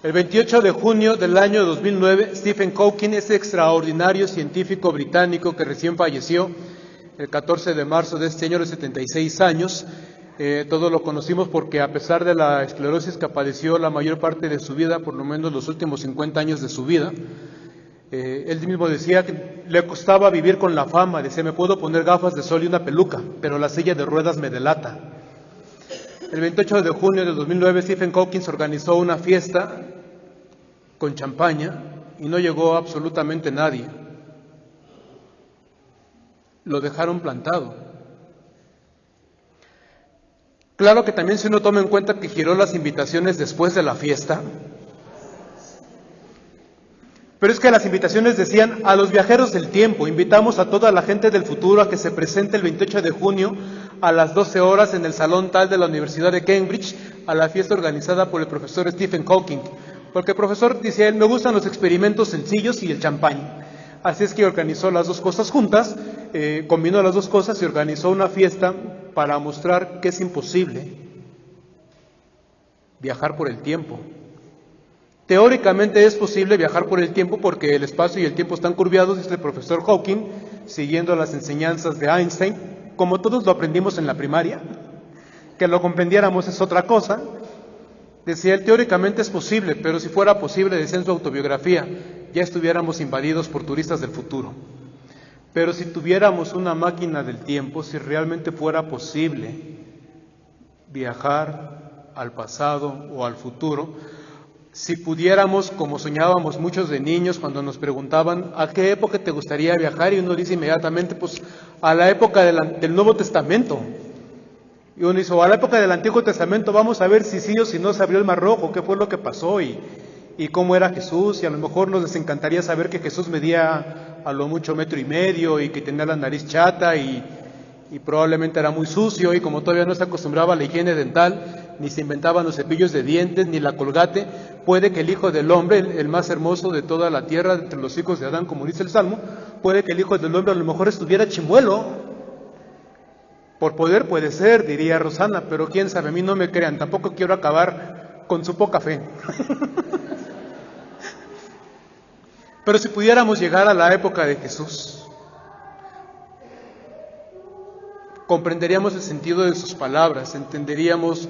El 28 de junio del año 2009, Stephen Hawking, ese extraordinario científico británico que recién falleció, el 14 de marzo de este año, de 76 años, todos lo conocimos porque a pesar de la esclerosis que padeció la mayor parte de su vida, por lo menos los últimos 50 años de su vida, él mismo decía que le costaba vivir con la fama. Decía, me puedo poner gafas de sol y una peluca, pero la silla de ruedas me delata. El 28 de junio de 2009, Stephen Hawking organizó una fiesta con champaña y no llegó absolutamente nadie. Lo dejaron plantado. Claro que también, si uno toma en cuenta que giró las invitaciones después de la fiesta, pero es que las invitaciones decían: a los viajeros del tiempo, invitamos a toda la gente del futuro a que se presente el 28 de junio a las 12 horas en el salón tal de la Universidad de Cambridge a la fiesta organizada por el profesor Stephen Hawking, porque el profesor decía, me gustan los experimentos sencillos y el champán. Así es que organizó las dos cosas juntas, combinó las dos cosas y organizó una fiesta para mostrar que es imposible viajar por el tiempo. Teóricamente es posible viajar por el tiempo porque el espacio y el tiempo están curvados, dice el profesor Hawking, siguiendo las enseñanzas de Einstein, como todos lo aprendimos en la primaria. Que lo comprendiéramos es otra cosa. Decía él, teóricamente es posible, pero si fuera posible, decía en su autobiografía, ya estuviéramos invadidos por turistas del futuro. Pero si tuviéramos una máquina del tiempo, si realmente fuera posible viajar al pasado o al futuro, si pudiéramos, como soñábamos muchos de niños cuando nos preguntaban ¿a qué época te gustaría viajar? Y uno dice inmediatamente, pues a la época del Nuevo Testamento. Y uno dice, a la época del Antiguo Testamento, vamos a ver si sí o si no se abrió el Mar Rojo, qué fue lo que pasó y cómo era Jesús. Y a lo mejor nos desencantaría saber que Jesús medía a lo mucho 1,5 metros y que tenía la nariz chata y probablemente era muy sucio, y como todavía no se acostumbraba a la higiene dental, ni se inventaban los cepillos de dientes, ni la Colgate, puede que el Hijo del Hombre, el más hermoso de toda la tierra, entre los hijos de Adán, como dice el Salmo, puede que el Hijo del Hombre a lo mejor estuviera chimuelo. Por poder puede ser, diría Rosana, pero quién sabe, a mí no me crean, tampoco quiero acabar con su poca fe. Pero si pudiéramos llegar a la época de Jesús, comprenderíamos el sentido de sus palabras, entenderíamos,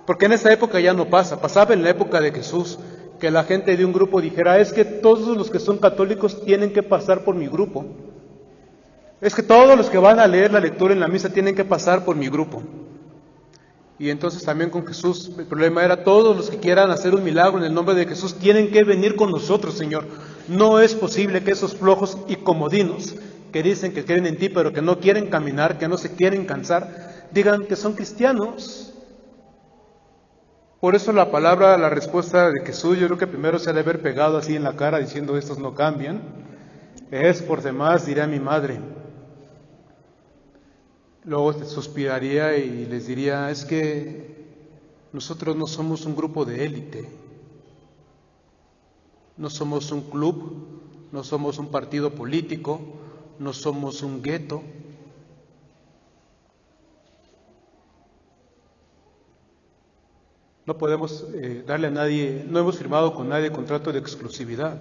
porque en esa época ya no pasa, pasaba en la época de Jesús, que la gente de un grupo dijera, es que todos los que son católicos tienen que pasar por mi grupo, es que todos los que van a leer la lectura en la misa tienen que pasar por mi grupo. Y entonces también con Jesús, el problema era todos los que quieran hacer un milagro en el nombre de Jesús tienen que venir con nosotros, Señor. No es posible que esos flojos y comodinos que dicen que creen en ti, pero que no quieren caminar, que no se quieren cansar, digan que son cristianos. Por eso la respuesta de Jesús, yo creo que primero se ha de haber pegado así en la cara diciendo, estos no cambian. Es por demás, dirá mi madre. Luego suspiraría y les diría, es que nosotros no somos un grupo de élite, no somos un club, no somos un partido político, no somos un gueto. No podemos darle a nadie, no hemos firmado con nadie contrato de exclusividad.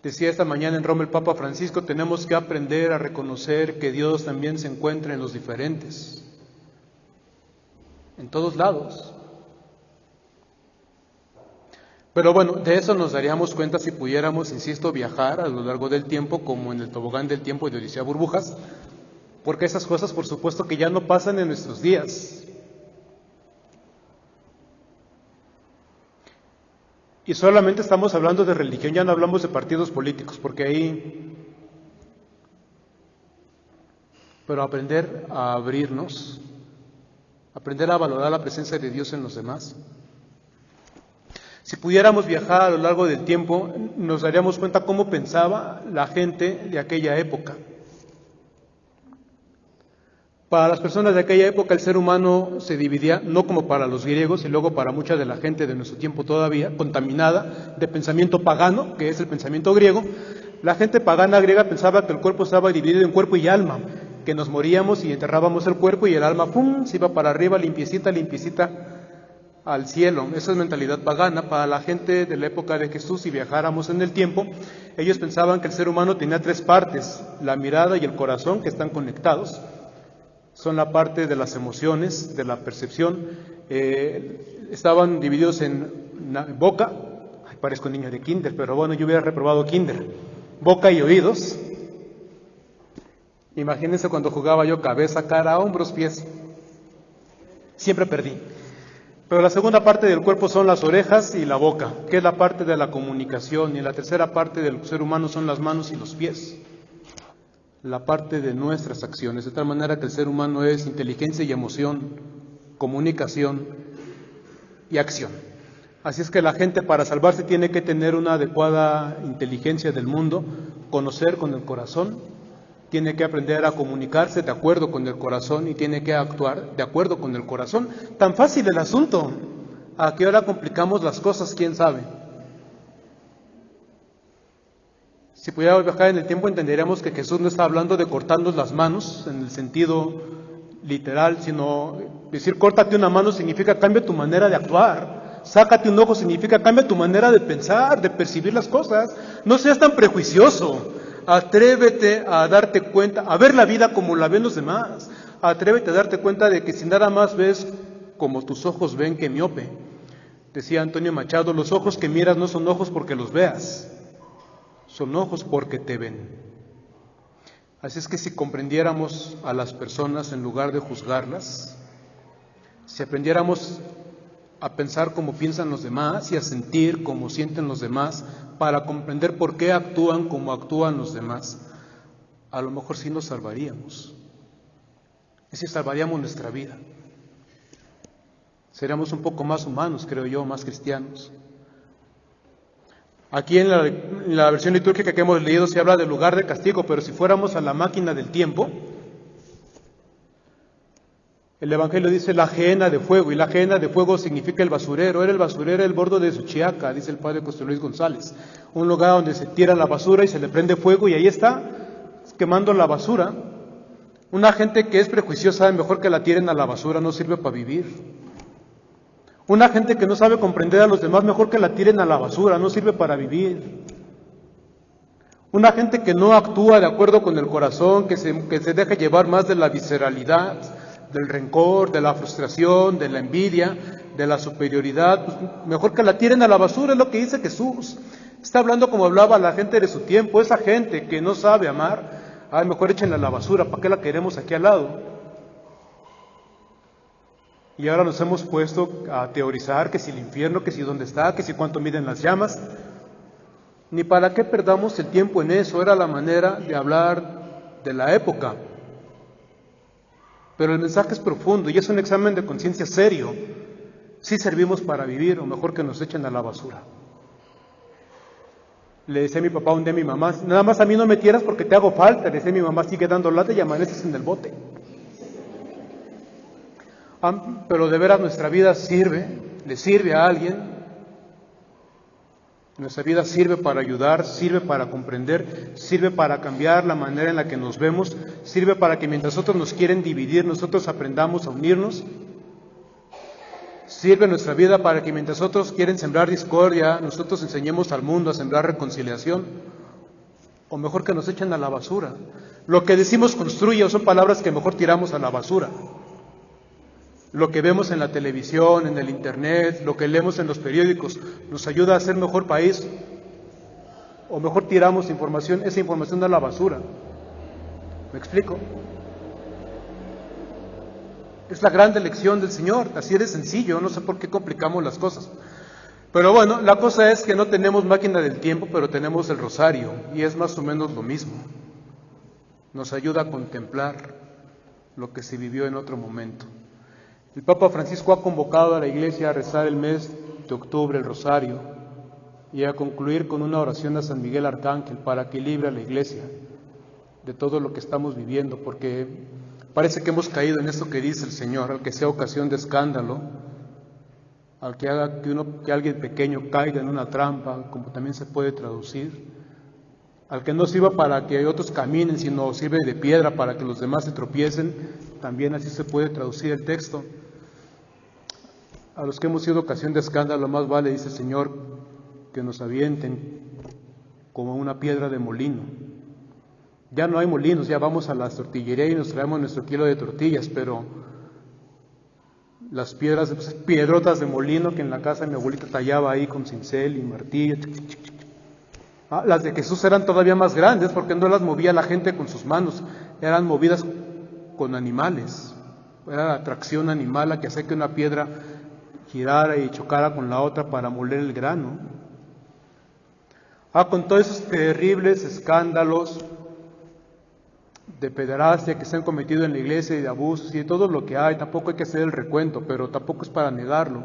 Decía esta mañana en Roma el Papa Francisco, tenemos que aprender a reconocer que Dios también se encuentra en los diferentes, en todos lados. Pero bueno, de eso nos daríamos cuenta si pudiéramos, insisto, viajar a lo largo del tiempo, como en el tobogán del tiempo de Odisea Burbujas, porque esas cosas por supuesto que ya no pasan en nuestros días. Y solamente estamos hablando de religión, ya no hablamos de partidos políticos, porque ahí... Pero aprender a abrirnos, aprender a valorar la presencia de Dios en los demás. Si pudiéramos viajar a lo largo del tiempo, nos daríamos cuenta cómo pensaba la gente de aquella época. Para las personas de aquella época el ser humano se dividía, no como para los griegos y luego para mucha de la gente de nuestro tiempo todavía, contaminada de pensamiento pagano, que es el pensamiento griego. La gente pagana griega pensaba que el cuerpo estaba dividido en cuerpo y alma, que nos moríamos y enterrábamos el cuerpo y el alma, ¡pum!, se iba para arriba, limpiecita, limpiecita, al cielo. Esa es mentalidad pagana. Para la gente de la época de Jesús, si viajáramos en el tiempo, ellos pensaban que el ser humano tenía tres partes: la mirada y el corazón, que están conectados. Son la parte de las emociones, de la percepción. Estaban divididos en boca. Ay, parezco un niño de kinder, pero bueno, yo hubiera reprobado kinder. Boca y oídos. Imagínense cuando jugaba yo cabeza, cara, hombros, pies. Siempre perdí. Pero la segunda parte del cuerpo son las orejas y la boca, que es la parte de la comunicación. Y la tercera parte del ser humano son las manos y los pies, la parte de nuestras acciones. De tal manera que el ser humano es inteligencia y emoción, comunicación y acción. Así es que la gente, para salvarse, tiene que tener una adecuada inteligencia del mundo, conocer con el corazón, tiene que aprender a comunicarse de acuerdo con el corazón y tiene que actuar de acuerdo con el corazón. Tan fácil el asunto. ¿A qué hora complicamos las cosas? ¿Quién sabe? Si pudiéramos viajar en el tiempo, entenderíamos que Jesús no está hablando de cortarnos las manos en el sentido literal, sino decir córtate una mano significa cambia tu manera de actuar. Sácate un ojo significa cambia tu manera de pensar, de percibir las cosas. No seas tan prejuicioso. Atrévete a darte cuenta, a ver la vida como la ven los demás. Atrévete a darte cuenta de que si nada más ves como tus ojos ven, que miope. Decía Antonio Machado, los ojos que miras no son ojos porque los veas, son ojos porque te ven. Así es que si comprendiéramos a las personas en lugar de juzgarlas, si aprendiéramos a pensar como piensan los demás y a sentir como sienten los demás, para comprender por qué actúan como actúan los demás, a lo mejor sí nos salvaríamos. Y sí salvaríamos nuestra vida. Seríamos un poco más humanos, creo yo, más cristianos. Aquí en la versión litúrgica que hemos leído se habla del lugar de castigo, pero si fuéramos a la máquina del tiempo, el Evangelio dice la gehenna de fuego, y la gehenna de fuego significa el basurero. Era el basurero el bordo de Suchiaca, dice el padre José Luis González, un lugar donde se tira la basura y se le prende fuego y ahí está quemando la basura. Una gente que es prejuiciosa, mejor que la tiren a la basura, no sirve para vivir. Una gente que no sabe comprender a los demás, mejor que la tiren a la basura, no sirve para vivir. Una gente que no actúa de acuerdo con el corazón, que se deja llevar más de la visceralidad, del rencor, de la frustración, de la envidia, de la superioridad, pues mejor que la tiren a la basura, es lo que dice Jesús. Está hablando como hablaba la gente de su tiempo, esa gente que no sabe amar, mejor échenla a la basura, ¿para qué la queremos aquí al lado? Y ahora nos hemos puesto a teorizar que si el infierno, que si dónde está, que si cuánto miden las llamas. Ni para qué perdamos el tiempo en eso, era la manera de hablar de la época. Pero el mensaje es profundo y es un examen de conciencia serio. ¿Sí servimos para vivir o mejor que nos echen a la basura? Le decía a mi papá un día a mi mamá, nada más a mí no me tiras porque te hago falta. Le decía a mi mamá, sigue dando lata y amaneces en el bote. Pero de veras nuestra vida sirve, le sirve a alguien. Nuestra vida sirve para ayudar, sirve para comprender, sirve para cambiar la manera en la que nos vemos, sirve para que mientras otros nos quieren dividir, nosotros aprendamos a unirnos. Sirve nuestra vida para que mientras otros quieren sembrar discordia, nosotros enseñemos al mundo a sembrar reconciliación. O mejor que nos echen a la basura. Lo que decimos construye, o son palabras que mejor tiramos a la basura. Lo que vemos en la televisión, en el internet, lo que leemos en los periódicos, ¿nos ayuda a ser mejor país? O mejor tiramos esa información a la basura. ¿Me explico? Es la gran lección del Señor, así de sencillo, no sé por qué complicamos las cosas. Pero bueno, la cosa es que no tenemos máquina del tiempo, pero tenemos el rosario, y es más o menos lo mismo. Nos ayuda a contemplar lo que se vivió en otro momento. El Papa Francisco ha convocado a la Iglesia a rezar el mes de octubre el rosario y a concluir con una oración a San Miguel Arcángel para que libre a la Iglesia de todo lo que estamos viviendo, porque parece que hemos caído en esto que dice el Señor, al que sea ocasión de escándalo, al que haga que alguien pequeño caiga en una trampa, como también se puede traducir, al que no sirva para que otros caminen, sino sirve de piedra para que los demás se tropiecen, también así se puede traducir el texto. A los que hemos sido ocasión de escándalo, más vale, dice el Señor, que nos avienten como una piedra de molino. Ya no hay molinos, ya vamos a la tortillería y nos traemos nuestro kilo de tortillas, pero las piedras, pues, piedrotas de molino que en la casa de mi abuelita tallaba ahí con cincel y martillo. Las de Jesús eran todavía más grandes porque no las movía la gente con sus manos, eran movidas con animales. Era la tracción animal la que hacía que una piedra girara y chocara con la otra para moler el grano. Con todos esos terribles escándalos de pederastia que se han cometido en la iglesia y de abusos y de todo lo que hay, tampoco hay que hacer el recuento, pero tampoco es para negarlo.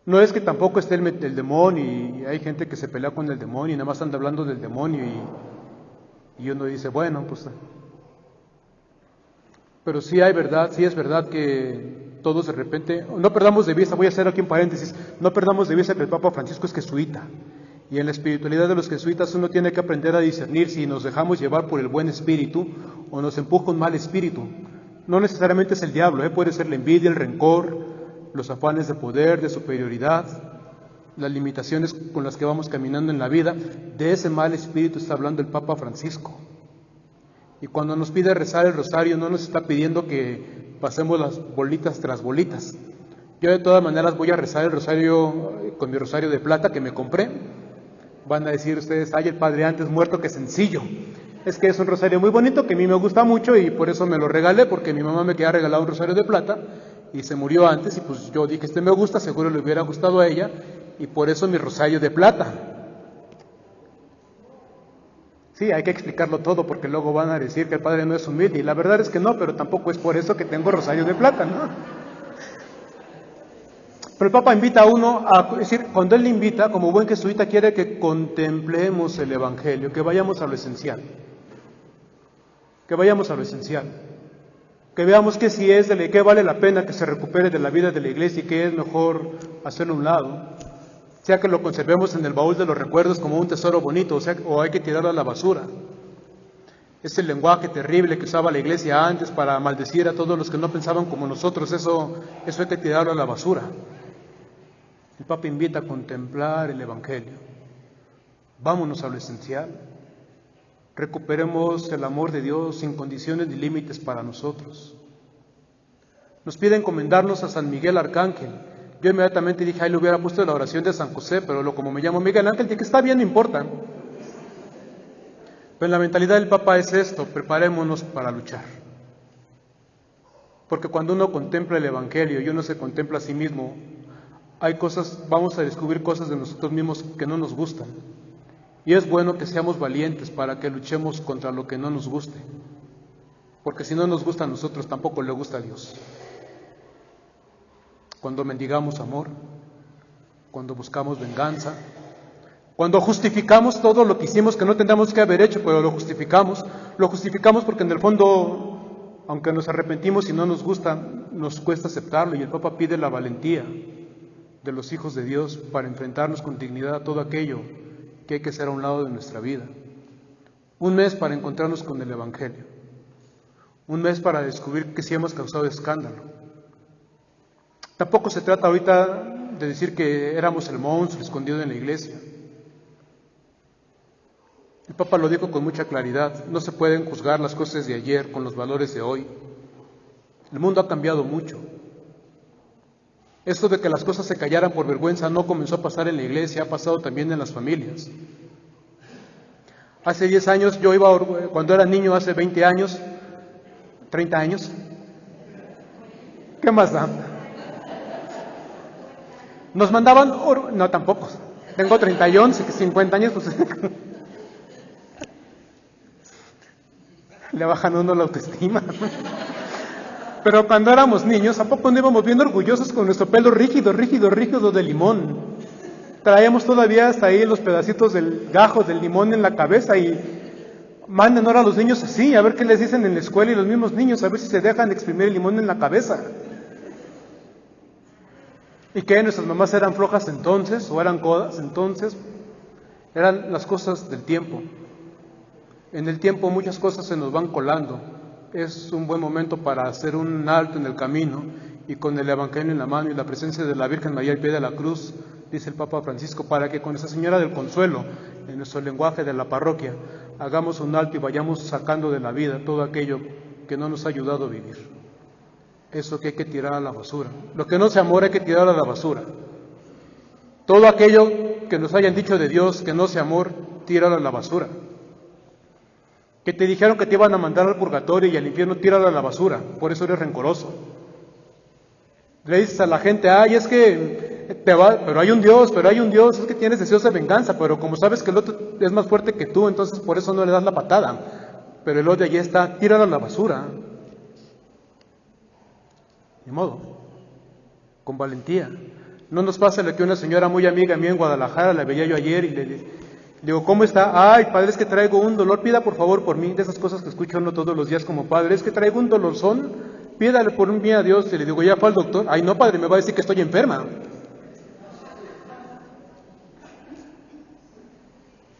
No es que tampoco esté el demonio y hay gente que se pelea con el demonio y nada más anda hablando del demonio y uno dice, bueno, pues... Pero sí hay verdad, sí es verdad que todos de repente, no perdamos de vista, voy a hacer aquí un paréntesis, no perdamos de vista que el Papa Francisco es jesuita. Y en la espiritualidad de los jesuitas uno tiene que aprender a discernir si nos dejamos llevar por el buen espíritu o nos empuja un mal espíritu. No necesariamente es el diablo, puede ser la envidia, el rencor, los afanes de poder, de superioridad, las limitaciones con las que vamos caminando en la vida. De ese mal espíritu está hablando el Papa Francisco. Y cuando nos pide rezar el rosario, no nos está pidiendo que pasemos las bolitas tras bolitas. Yo de todas maneras voy a rezar el rosario con mi rosario de plata que me compré. Van a decir ustedes, ay, el Padre antes muerto, que sencillo. Es que es un rosario muy bonito que a mí me gusta mucho y por eso me lo regalé, porque mi mamá me quería regalar un rosario de plata y se murió antes y pues yo dije, este me gusta, seguro le hubiera gustado a ella y por eso mi rosario de plata. Sí, hay que explicarlo todo porque luego van a decir que el Padre no es humilde y la verdad es que no, pero tampoco es por eso que tengo rosario de plata, ¿no? Pero el Papa invita a uno a decir, cuando él le invita, como buen jesuita, quiere que contemplemos el Evangelio, que vayamos a lo esencial, que vayamos a lo esencial, que veamos que si es, que vale la pena que se recupere de la vida de la iglesia y que es mejor hacerlo a un lado, sea que lo conservemos en el baúl de los recuerdos como un tesoro bonito, o hay que tirarlo a la basura. Ese lenguaje terrible que usaba la iglesia antes para maldecir a todos los que no pensaban como nosotros, eso hay que tirarlo a la basura. El Papa invita a contemplar el Evangelio. Vámonos a lo esencial. Recuperemos el amor de Dios sin condiciones ni límites para nosotros. Nos pide encomendarnos a San Miguel Arcángel. Yo inmediatamente dije, ahí le hubiera puesto la oración de San José, pero como me llamo Miguel Ángel, dije, está bien, no importa. Pero la mentalidad del Papa es esto, preparémonos para luchar. Porque cuando uno contempla el Evangelio y uno se contempla a sí mismo, hay cosas, vamos a descubrir cosas de nosotros mismos que no nos gustan. Y es bueno que seamos valientes para que luchemos contra lo que no nos guste. Porque si no nos gusta a nosotros, tampoco le gusta a Dios. Cuando mendigamos amor, cuando buscamos venganza, cuando justificamos todo lo que hicimos que no tendríamos que haber hecho, pero lo justificamos porque en el fondo, aunque nos arrepentimos y no nos gusta, nos cuesta aceptarlo y el Papa pide la valentía de los hijos de Dios para enfrentarnos con dignidad a todo aquello que hay que hacer a un lado de nuestra vida. Un mes para encontrarnos con el Evangelio. Un mes para descubrir que sí hemos causado escándalo. Tampoco se trata ahorita de decir que éramos el monstruo escondido en la iglesia. El Papa lo dijo con mucha claridad, no se pueden juzgar las cosas de ayer con los valores de hoy. El mundo ha cambiado mucho. Esto de que las cosas se callaran por vergüenza no comenzó a pasar en la iglesia, ha pasado también en las familias. Hace 10 años, yo iba, cuando era niño, hace 20 años, 30 años, ¿qué más da? Nos mandaban, no tampoco, tengo 31, 50 años, pues le bajan a uno la autoestima. Pero cuando éramos niños, ¿a poco no íbamos bien orgullosos con nuestro pelo rígido de limón? Traíamos todavía hasta ahí los pedacitos del gajo del limón en la cabeza y manden ahora a los niños así, a ver qué les dicen en la escuela y los mismos niños, a ver si se dejan exprimir el limón en la cabeza. ¿Y qué? ¿Nuestras mamás eran flojas entonces o eran codas entonces? Eran las cosas del tiempo. En el tiempo muchas cosas se nos van colando. Es un buen momento para hacer un alto en el camino y con el Evangelio en la mano y la presencia de la Virgen María al pie de la cruz, dice el Papa Francisco, para que con esa Señora del Consuelo, en nuestro lenguaje de la parroquia, hagamos un alto y vayamos sacando de la vida todo aquello que no nos ha ayudado a vivir. Eso que hay que tirar a la basura. Lo que no sea amor hay que tirar a la basura. Todo aquello que nos hayan dicho de Dios que no sea amor, tíralo a la basura. Que te dijeron que te iban a mandar al purgatorio y al infierno, tíralo a la basura. Por eso eres rencoroso. Le dices a la gente, ay, es que pero hay un Dios, es que tienes deseos de venganza, pero como sabes que el otro es más fuerte que tú, entonces por eso no le das la patada. Pero el odio allí está, tíralo a la basura. Ni modo, con valentía. No nos pasa lo que una señora muy amiga mía en Guadalajara, la veía yo ayer y le digo, ¿cómo está? Ay, padre, es que traigo un dolor, pida por favor por mí, de esas cosas que escucho uno todos los días como padre, es que traigo un dolorzón, pídale por un bien a Dios. Y le digo, ¿ya fue al doctor? Ay, no, padre, me va a decir que estoy enferma.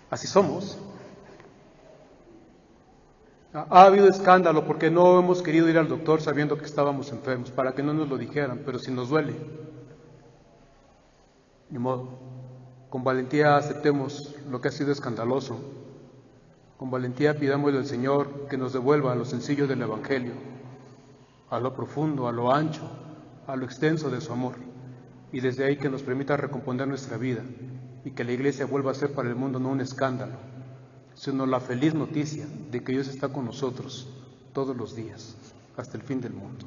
Así somos. Ha habido escándalo porque no hemos querido ir al doctor sabiendo que estábamos enfermos, para que no nos lo dijeran, pero si nos duele, ni modo. Con valentía aceptemos lo que ha sido escandaloso. Con valentía pidámosle al Señor que nos devuelva a lo sencillo del Evangelio, a lo profundo, a lo ancho, a lo extenso de su amor, y desde ahí que nos permita recomponer nuestra vida y que la Iglesia vuelva a ser para el mundo no un escándalo, sino la feliz noticia de que Dios está con nosotros todos los días, hasta el fin del mundo.